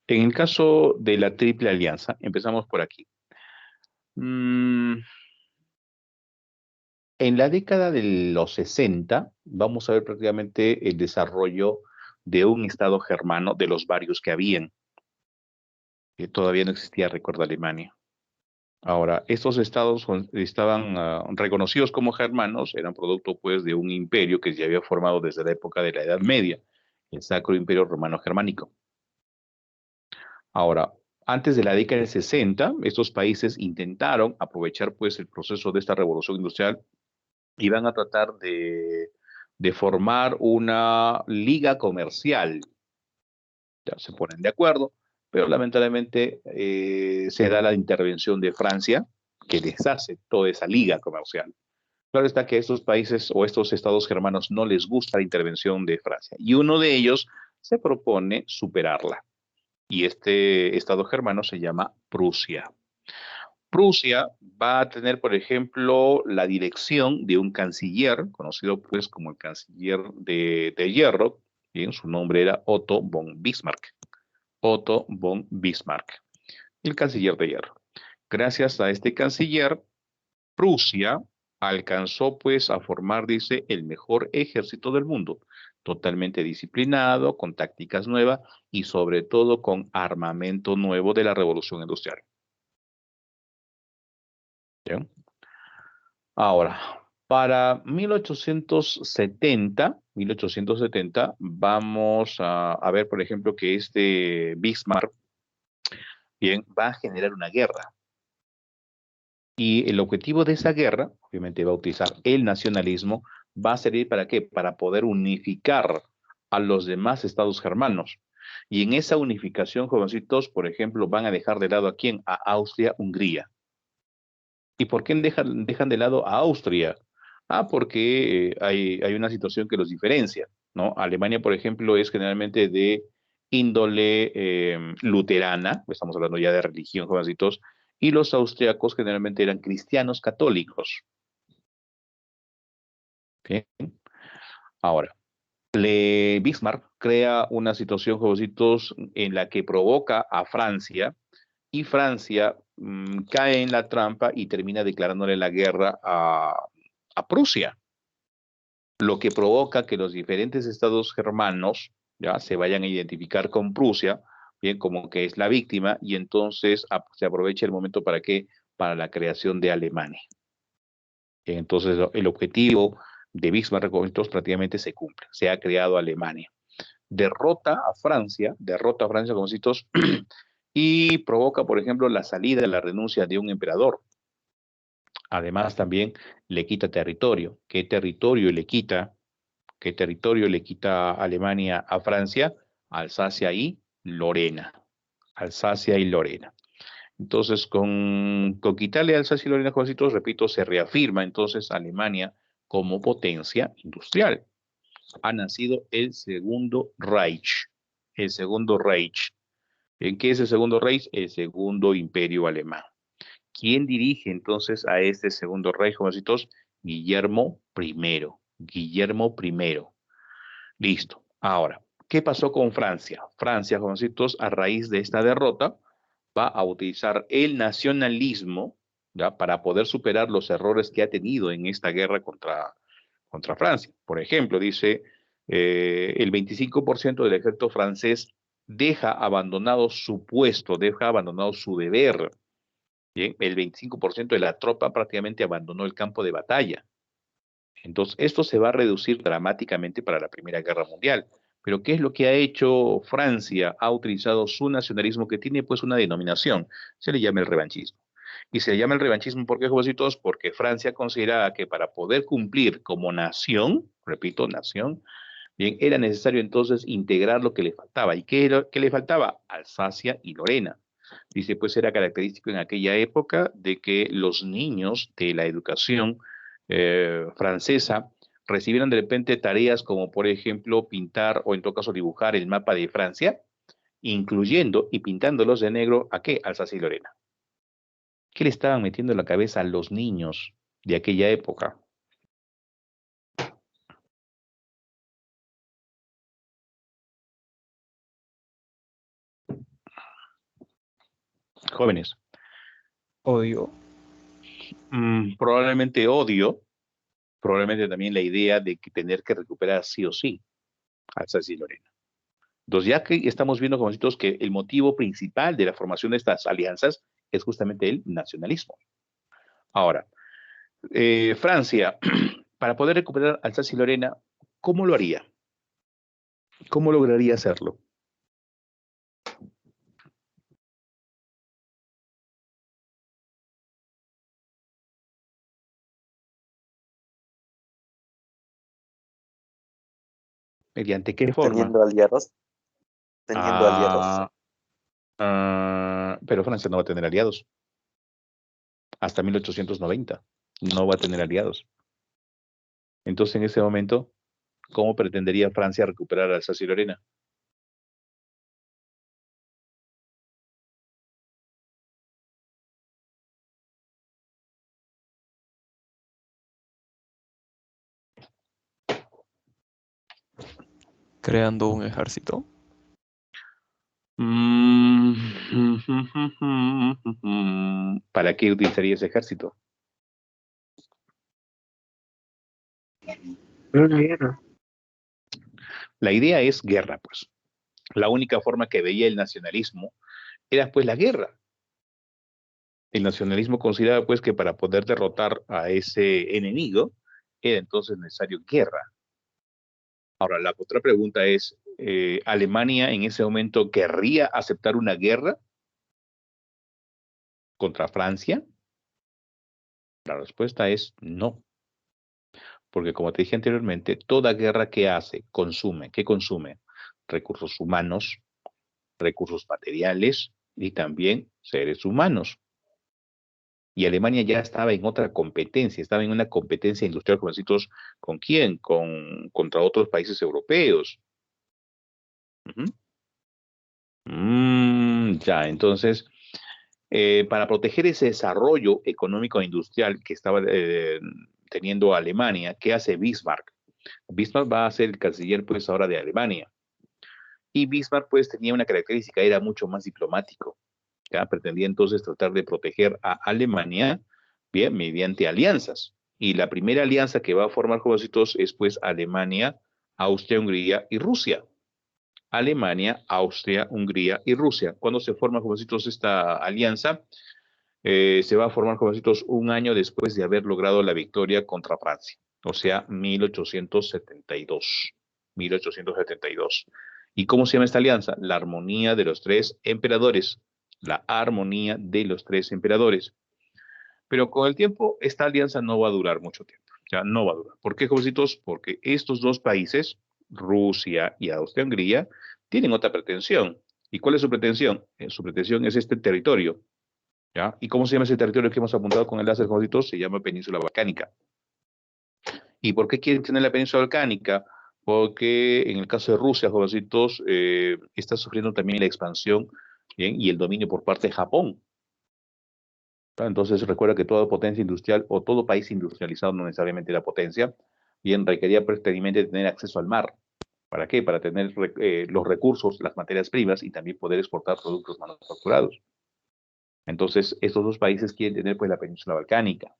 En el caso de la Triple Alianza, empezamos por aquí. En la década de los 60, vamos a ver prácticamente el desarrollo de un Estado germano de los varios que habían. Que todavía no existía, recuerda, Alemania. Ahora, estos estados estaban reconocidos como germanos, eran producto pues de un imperio que se había formado desde la época de la Edad Media, el Sacro Imperio Romano Germánico. Ahora, antes de la década del 60, estos países intentaron aprovechar pues el proceso de esta revolución industrial y van a tratar de formar una liga comercial. Ya se ponen de acuerdo, pero lamentablemente se da la intervención de Francia que deshace toda esa liga comercial. Claro está que a estos países o estos estados germanos no les gusta la intervención de Francia y uno de ellos se propone superarla. Y este estado germano se llama Prusia. Prusia va a tener, por ejemplo, la dirección de un canciller, conocido pues como el canciller de hierro, bien, su nombre era Otto von Bismarck. Otto von Bismarck, el canciller de hierro. Gracias a este canciller, Prusia alcanzó pues a formar, dice, el mejor ejército del mundo, totalmente disciplinado, con tácticas nuevas y sobre todo con armamento nuevo de la revolución industrial. ¿Bien? Ahora, para 1870, vamos a ver, por ejemplo, que este Bismarck, bien, va a generar una guerra. Y el objetivo de esa guerra, obviamente va a utilizar el nacionalismo, va a servir para qué? Para poder unificar a los demás estados germanos. Y en esa unificación, jovencitos, por ejemplo, van a dejar de lado a quién? A Austria-Hungría. ¿Y por qué dejan de lado a Austria? Porque hay una situación que los diferencia, ¿no? Alemania, por ejemplo, es generalmente de índole luterana, estamos hablando ya de religión, jovencitos, y los austriacos generalmente eran cristianos católicos. ¿Bien? Ahora, Bismarck crea una situación, jovencitos, en la que provoca a Francia, y Francia cae en la trampa y termina declarándole la guerra a Prusia, lo que provoca que los diferentes estados germanos ya se vayan a identificar con Prusia, bien, como que es la víctima, y entonces se aprovecha el momento para qué, para la creación de Alemania. Entonces el objetivo de Bismarck prácticamente se cumple, se ha creado Alemania. Derrota a Francia como citos, y provoca, por ejemplo, la salida de la renuncia de un emperador. Además, también le quita territorio. ¿Qué territorio le quita? ¿Qué territorio le quita Alemania a Francia? Alsacia y Lorena. Alsacia y Lorena. Entonces, con quitarle Alsacia y Lorena, jovencitos, repito, se reafirma entonces Alemania como potencia industrial. Ha nacido el Segundo Reich. El Segundo Reich. ¿En qué es el Segundo Reich? El Segundo Imperio Alemán. ¿Quién dirige entonces a este Segundo Reich, jovencitos? Guillermo I. Guillermo I. Listo. Ahora, ¿qué pasó con Francia? Francia, jovencitos, a raíz de esta derrota, va a utilizar el nacionalismo, ¿ya?, para poder superar los errores que ha tenido en esta guerra contra Francia. Por ejemplo, dice, el 25% del ejército francés deja abandonado su puesto, deja abandonado su deber. Bien, el 25% de la tropa prácticamente abandonó el campo de batalla. Entonces, esto se va a reducir dramáticamente para la Primera Guerra Mundial. Pero, ¿qué es lo que ha hecho Francia? Ha utilizado su nacionalismo, que tiene pues una denominación, se le llama el revanchismo. Y se le llama el revanchismo, ¿por qué, jovencitos? Porque Francia consideraba que para poder cumplir como nación, repito, nación, bien, era necesario entonces integrar lo que le faltaba. ¿Y qué le faltaba? Alsacia y Lorena. Dice, pues era característico en aquella época de que los niños de la educación francesa recibieran de repente tareas como, por ejemplo, pintar o en todo caso dibujar el mapa de Francia, incluyendo y pintándolos de negro, ¿a qué? Alsacia y Lorena. ¿Qué le estaban metiendo en la cabeza a los niños de aquella época? Jóvenes. Odio. Probablemente odio, probablemente también la idea de que tener que recuperar sí o sí Alsacia y Lorena. Entonces, ya que estamos viendo, jovencitos, que el motivo principal de la formación de estas alianzas es justamente el nacionalismo. Ahora, Francia, para poder recuperar Alsacia y Lorena, ¿cómo lo haría? ¿Cómo lograría hacerlo? ¿Mediante qué forma? Teniendo aliados. Teniendo aliados. Pero Francia no va a tener aliados. Hasta 1890 no va a tener aliados. Entonces, en ese momento, ¿cómo pretendería Francia recuperar Alsacia y Lorena? Creando un ejército. ¿Para qué utilizaría ese ejército? Una guerra. La idea es guerra, pues. La única forma que veía el nacionalismo era pues la guerra. El nacionalismo consideraba pues que para poder derrotar a ese enemigo era entonces necesario guerra. Ahora, la otra pregunta es, ¿Alemania en ese momento querría aceptar una guerra contra Francia? La respuesta es no. Porque como te dije anteriormente, toda guerra que hace, consume. ¿Qué consume? Recursos humanos, recursos materiales y también seres humanos. Y Alemania ya estaba en otra competencia, estaba en una competencia industrial, jovencitos, ¿con quién? Contra otros países europeos. Ya, entonces, para proteger ese desarrollo económico e industrial que estaba teniendo Alemania, ¿qué hace Bismarck? Bismarck va a ser el canciller, pues, ahora de Alemania. Y Bismarck, pues, tenía una característica, era mucho más diplomático. ¿ya? Pretendía entonces tratar de proteger a Alemania, bien, mediante alianzas. Y la primera alianza que va a formar, jovencitos, es pues Alemania, Austria, Hungría y Rusia. Alemania, Austria, Hungría y Rusia. Cuando se forma, jovencitos, esta alianza, se va a formar, jovencitos, un año después de haber logrado la victoria contra Francia, o sea, 1872. 1872. ¿Y cómo se llama esta alianza? La armonía de los tres emperadores. La armonía de los tres emperadores. Pero con el tiempo, esta alianza no va a durar mucho tiempo. Ya no va a durar. ¿Por qué, jovencitos? Porque estos dos países, Rusia y Austria-Hungría, tienen otra pretensión. ¿Y cuál es su pretensión? Su pretensión es este territorio. ¿Ya? ¿Y cómo se llama ese territorio que hemos apuntado con el láser, jovencitos? Se llama Península Balcánica. ¿Y por qué quieren tener la península balcánica? Porque en el caso de Rusia, jovencitos, está sufriendo también la expansión, ¿bien? Y el dominio por parte de Japón. ¿Tá? Entonces recuerda que toda potencia industrial o todo país industrializado, no necesariamente la potencia, bien requería preferentemente tener acceso al mar. ¿Para qué? Para tener los recursos, las materias primas y también poder exportar productos manufacturados. Entonces, estos dos países quieren tener pues la península balcánica.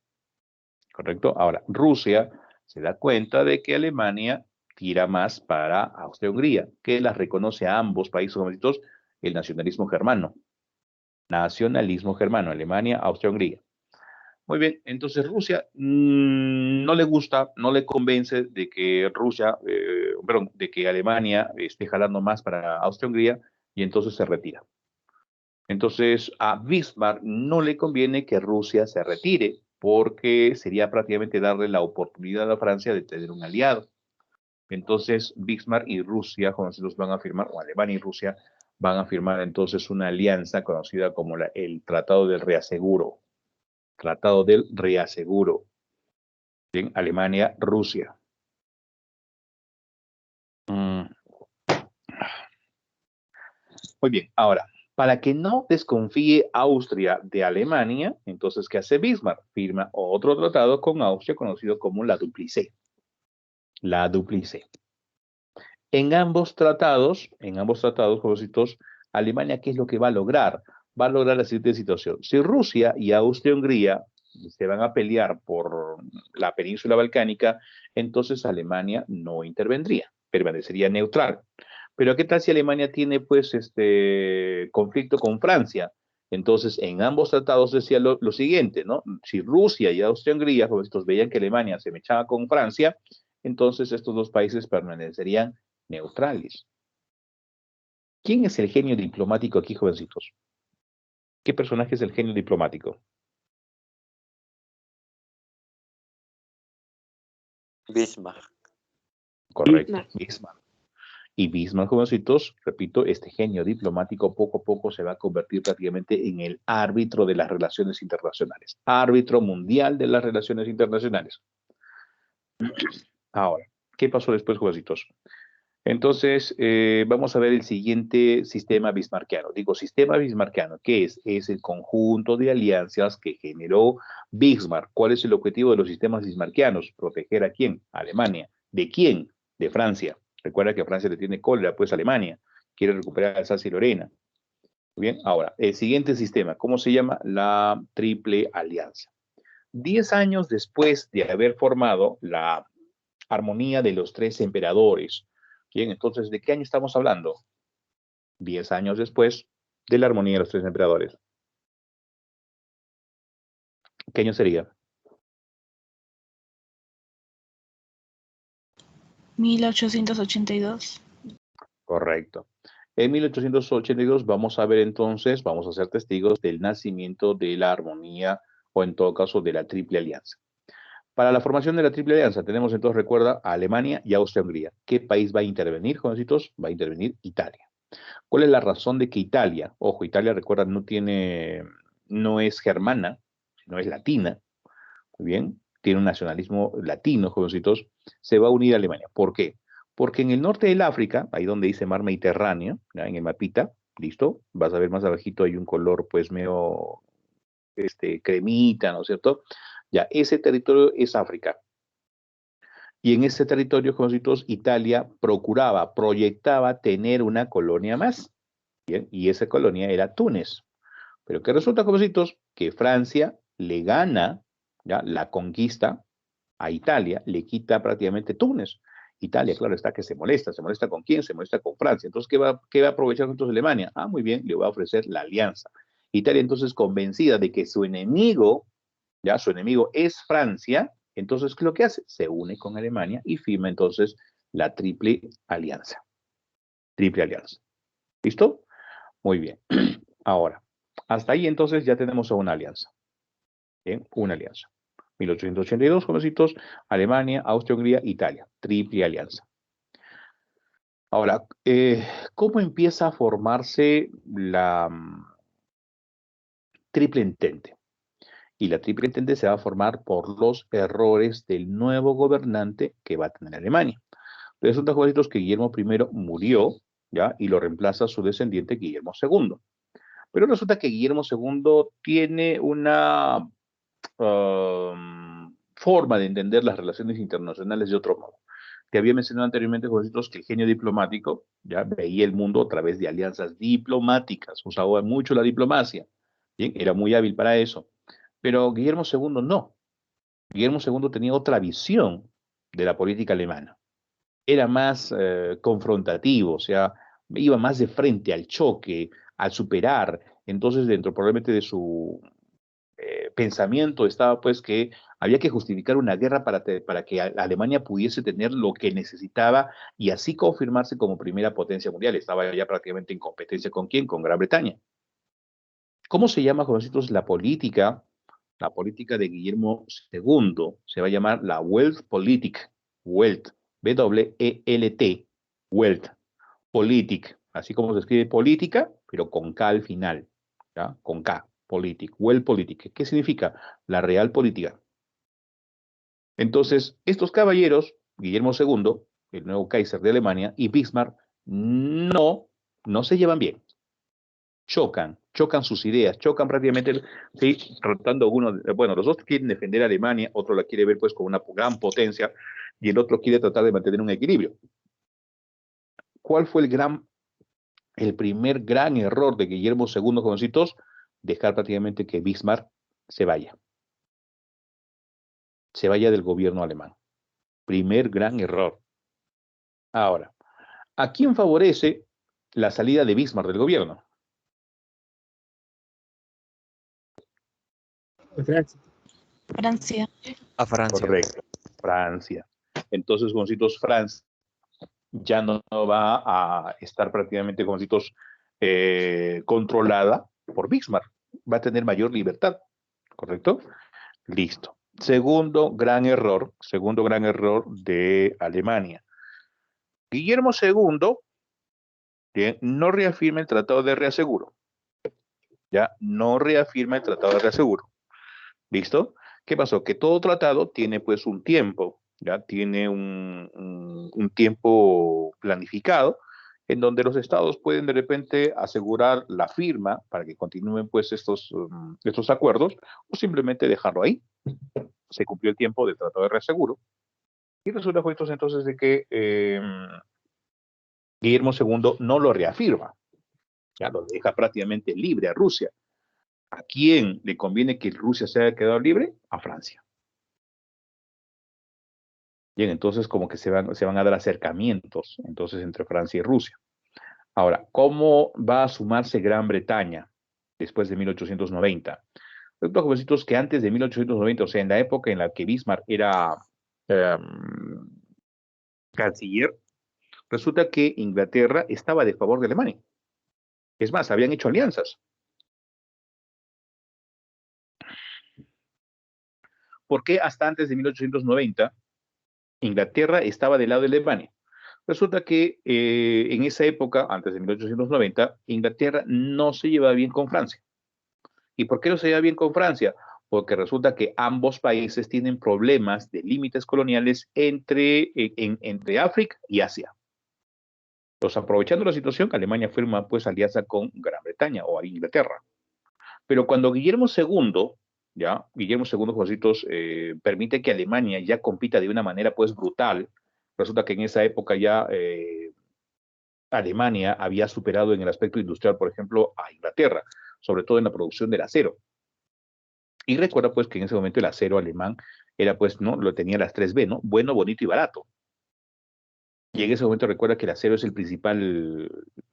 ¿Correcto? Ahora, Rusia se da cuenta de que Alemania tira más para Austria-Hungría, que las reconoce a ambos países, jovencitos, el nacionalismo germano. Nacionalismo germano, Alemania, Austria-Hungría. Muy bien, entonces Rusia no le gusta, no le convence de que Rusia, perdón, de que Alemania esté jalando más para Austria-Hungría y entonces se retira. Entonces a Bismarck no le conviene que Rusia se retire porque sería prácticamente darle la oportunidad a Francia de tener un aliado. Entonces Bismarck y Rusia, conocidos, van a firmar, o Alemania y Rusia van a firmar entonces una alianza conocida como el Tratado del Reaseguro. Tratado del Reaseguro. En Alemania, Rusia. Muy bien, ahora, para que no desconfíe Austria de Alemania, entonces, ¿qué hace Bismarck? Firma otro tratado con Austria conocido como la Duplice. La Duplice. En ambos tratados, jovencitos, Alemania, ¿qué es lo que va a lograr? Va a lograr la siguiente situación. Si Rusia y Austria-Hungría se van a pelear por la península balcánica, entonces Alemania no intervendría, permanecería neutral. Pero ¿qué tal si Alemania tiene pues conflicto con Francia? Entonces en ambos tratados decía lo siguiente, ¿no? Si Rusia y Austria-Hungría, jovencitos, veían que Alemania se mechaba con Francia, entonces estos dos países permanecerían neutrales. ¿Quién es el genio diplomático aquí, jovencitos? ¿Qué personaje es el genio diplomático? Bismarck. Correcto, Bismarck. Y Bismarck, jovencitos, repito, este genio diplomático poco a poco se va a convertir prácticamente en el árbitro de las relaciones internacionales. Árbitro mundial de las relaciones internacionales. Ahora, ¿qué pasó después, jovencitos? Entonces, vamos a ver el siguiente sistema bismarckiano. Digo, sistema bismarckiano, ¿qué es? Es el conjunto de alianzas que generó Bismarck. ¿Cuál es el objetivo de los sistemas bismarckianos? ¿Proteger a quién? A Alemania. ¿De quién? De Francia. Recuerda que Francia le tiene cólera, pues Alemania quiere recuperar Alsacia y Lorena. Muy bien, ahora, el siguiente sistema, ¿cómo se llama? La Triple Alianza. 10 años después de haber formado la armonía de los tres emperadores. Bien, entonces, ¿de qué año estamos hablando? 10 años después de la armonía de los tres emperadores. ¿Qué año sería? 1882. Correcto. En 1882 vamos a ver entonces, vamos a ser testigos del nacimiento de la armonía o en todo caso de la Triple Alianza. Para la formación de la Triple Alianza tenemos entonces, recuerda, a Alemania y Austria-Hungría. ¿Qué país va a intervenir, jovencitos? Va a intervenir Italia. ¿Cuál es la razón de que Italia, ojo, Italia, recuerda, no es germana, no es latina, muy bien, tiene un nacionalismo latino, jovencitos, se va a unir a Alemania. ¿Por qué? Porque en el norte del África, ahí donde dice mar Mediterráneo, ¿ya? En el mapita, ¿listo? Vas a ver más abajito, hay un color pues medio cremita, ¿no es cierto? Ya, ese territorio es África. Y en ese territorio, jovencitos, Italia proyectaba tener una colonia más. Bien, y esa colonia era Túnez. Pero que resulta, jovencitos, que Francia le gana, ¿ya?, la conquista a Italia, le quita prácticamente Túnez. Italia, claro está que se molesta con quién, se molesta con Francia. Entonces, ¿qué va a aprovechar entonces Alemania? Ah, muy bien, le va a ofrecer la alianza. Italia entonces convencida de que su enemigo es Francia, entonces, ¿qué es lo que hace? Se une con Alemania y firma entonces la triple alianza. Triple alianza. ¿Listo? Muy bien. Ahora, hasta ahí entonces ya tenemos una alianza. Bien, una alianza. 1882, jovencitos, Alemania, Austria-Hungría, Italia. Triple alianza. Ahora, ¿cómo empieza a formarse la triple entente? Y la triple entente se va a formar por los errores del nuevo gobernante que va a tener Alemania. Resulta, jovencitos, que Guillermo I murió, ¿ya?, y lo reemplaza su descendiente Guillermo II. Pero resulta que Guillermo II tiene una forma de entender las relaciones internacionales de otro modo. Te había mencionado anteriormente, jovencitos, que el genio diplomático ya veía el mundo a través de alianzas diplomáticas, usaba mucho la diplomacia, ¿bien?, era muy hábil para eso. Pero Guillermo II no. Guillermo II tenía otra visión de la política alemana. Era más confrontativo, o sea, iba más de frente al choque, al superar. Entonces, dentro probablemente de su pensamiento estaba pues que había que justificar una guerra para que Alemania pudiese tener lo que necesitaba y así confirmarse como primera potencia mundial. Estaba ya prácticamente en competencia ¿con quién? Con Gran Bretaña. ¿Cómo se llama, jovencitos, la política? La política de Guillermo II se va a llamar la Weltpolitik. Welt, W-E-L-T, Welt, Politik, así como se escribe política, pero con K al final, ¿ya? Con K, Politik, Weltpolitik. ¿Qué significa? La real política. Entonces, estos caballeros, Guillermo II, el nuevo Kaiser de Alemania, y Bismarck, no se llevan bien. Chocan sus ideas, chocan prácticamente, sí, tratando bueno, los dos quieren defender a Alemania, otro la quiere ver pues como una gran potencia, y el otro quiere tratar de mantener un equilibrio. ¿Cuál fue el primer gran error de Guillermo II, jovencitos? Dejar prácticamente que Bismarck se vaya del gobierno alemán. Primer gran error. Ahora, ¿a quién favorece la salida de Bismarck del gobierno? Francia. A Francia. Correcto, Francia. Entonces, jovencitos, Francia ya no va a estar prácticamente, jovencitos, controlada por Bismarck. Va a tener mayor libertad, ¿correcto? Listo. Segundo gran error de Alemania. Guillermo II no reafirma el Tratado de Reaseguro. Ya, no reafirma el Tratado de Reaseguro. ¿Listo? ¿Qué pasó? Que todo tratado tiene pues un tiempo, ya tiene un tiempo planificado en donde los estados pueden de repente asegurar la firma para que continúen pues estos acuerdos o simplemente dejarlo ahí. Se cumplió el tiempo del Tratado de Reaseguro y resulta pues, entonces de que Guillermo II no lo reafirma, ya lo deja prácticamente libre a Rusia. ¿A quién le conviene que Rusia se haya quedado libre? A Francia. Bien, entonces como que se van a dar acercamientos entonces entre Francia y Rusia. Ahora, ¿cómo va a sumarse Gran Bretaña después de 1890? Resulta, jovencitos, que antes de 1890, o sea, en la época en la que Bismarck era canciller, resulta que Inglaterra estaba de favor de Alemania. Es más, habían hecho alianzas. ¿Por qué hasta antes de 1890 Inglaterra estaba del lado de Alemania? Resulta que en esa época, antes de 1890, Inglaterra no se llevaba bien con Francia. ¿Y por qué no se lleva bien con Francia? Porque resulta que ambos países tienen problemas de límites coloniales entre África y Asia. Entonces, aprovechando la situación, Alemania firma pues alianza con Gran Bretaña o Inglaterra. Pero cuando Guillermo II, jovencitos, permite que Alemania ya compita de una manera pues brutal, resulta que en esa época ya Alemania había superado en el aspecto industrial, por ejemplo, a Inglaterra. sobre todo en la producción del acero. Y recuerda pues que en ese momento el acero alemán era pues, ¿no? Lo tenía las 3B, ¿no? Bueno, bonito y barato. Y en ese momento recuerda que el acero es el principal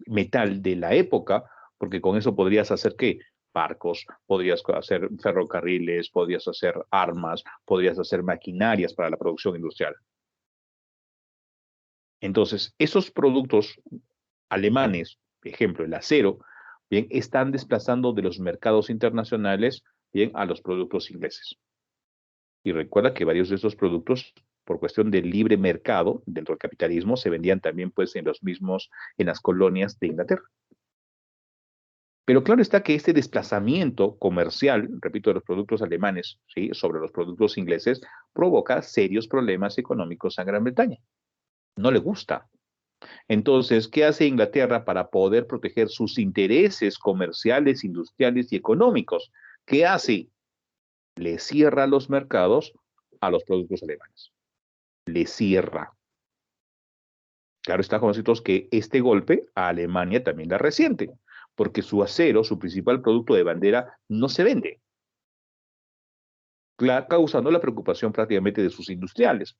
metal de la época, porque con eso podrías hacer ¿qué? Barcos, podrías hacer ferrocarriles, podrías hacer armas, podrías hacer maquinarias para la producción industrial. Entonces, esos productos alemanes, por ejemplo, el acero, bien, están desplazando de los mercados internacionales, bien, a los productos ingleses. Y recuerda que varios de estos productos, por cuestión del libre mercado dentro del capitalismo, se vendían también pues en las colonias de Inglaterra. Pero claro está que este desplazamiento comercial, repito, de los productos alemanes, ¿sí? Sobre los productos ingleses, provoca serios problemas económicos a Gran Bretaña. No le gusta. Entonces, ¿qué hace Inglaterra para poder proteger sus intereses comerciales, industriales y económicos? ¿Qué hace? Le cierra los mercados a los productos alemanes. Le cierra. Claro está, jovencitos, que este golpe a Alemania también la resiente, porque su acero, su principal producto de bandera, no se vende, causando la preocupación prácticamente de sus industriales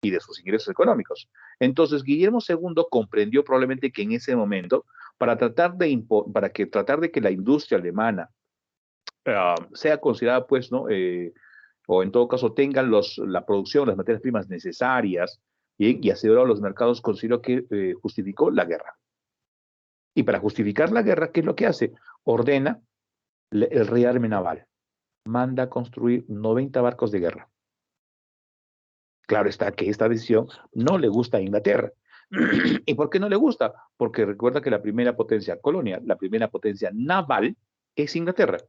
y de sus ingresos económicos. Entonces, Guillermo II comprendió probablemente que en ese momento, para tratar de que la industria alemana sea considerada, pues, ¿no? O en todo caso tengan la producción, las materias primas necesarias, y asegurar los mercados, consideró que justificó la guerra. Y para justificar la guerra, ¿qué es lo que hace? Ordena el rearme naval. Manda a construir 90 barcos de guerra. Claro está que esta decisión no le gusta a Inglaterra. ¿Y por qué no le gusta? Porque recuerda que la primera potencia colonial, la primera potencia naval, es Inglaterra.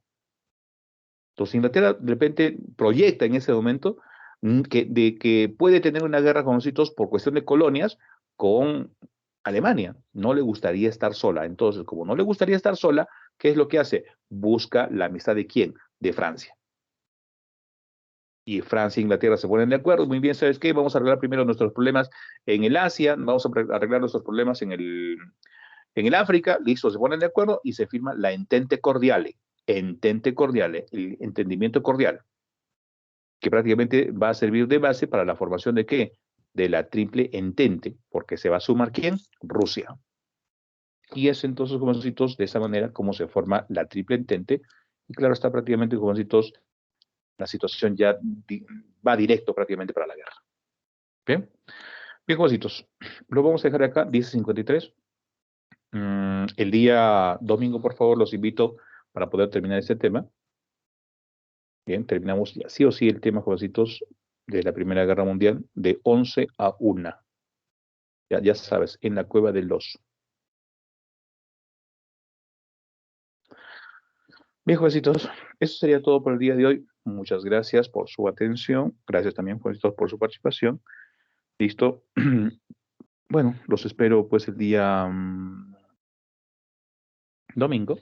Entonces Inglaterra de repente proyecta en ese momento que puede tener una guerra con nosotros por cuestión de colonias con Alemania. No le gustaría estar sola. Entonces, como no le gustaría estar sola, ¿qué es lo que hace? Busca la amistad de ¿quién? De Francia. Y Francia e Inglaterra se ponen de acuerdo. Muy bien, ¿sabes qué? Vamos a arreglar primero nuestros problemas en el Asia, vamos a arreglar nuestros problemas en el África. Listo, se ponen de acuerdo y se firma la Entente Cordiale. Entente Cordiale, el entendimiento cordial, que prácticamente va a servir de base para la formación de ¿qué? De la Triple Entente, porque se va a sumar ¿quién? Rusia. Y es entonces, jovencitos, de esa manera como se forma la Triple Entente. Y claro, está prácticamente, jovencitos, la situación ya va directo prácticamente para la guerra. Bien, bien, jovencitos, lo vamos a dejar acá, 10:53. El día domingo, por favor, los invito para poder terminar este tema. Bien, terminamos sí o sí el tema, jovencitos, de la Primera Guerra Mundial, de 11 a 1. Ya sabes, en la Cueva del Oso. Bien, jovencitos, eso sería todo por el día de hoy. Muchas gracias por su atención. Gracias también, jovencitos, por su participación. Listo. Bueno, los espero pues el día domingo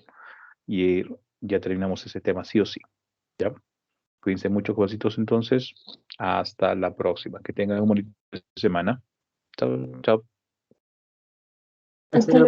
y ya terminamos ese tema sí o sí. ¿Ya? Cuídense mucho, jovencitos, entonces. Hasta la próxima. Que tengan una bonita semana. Chao, chao. Hasta luego.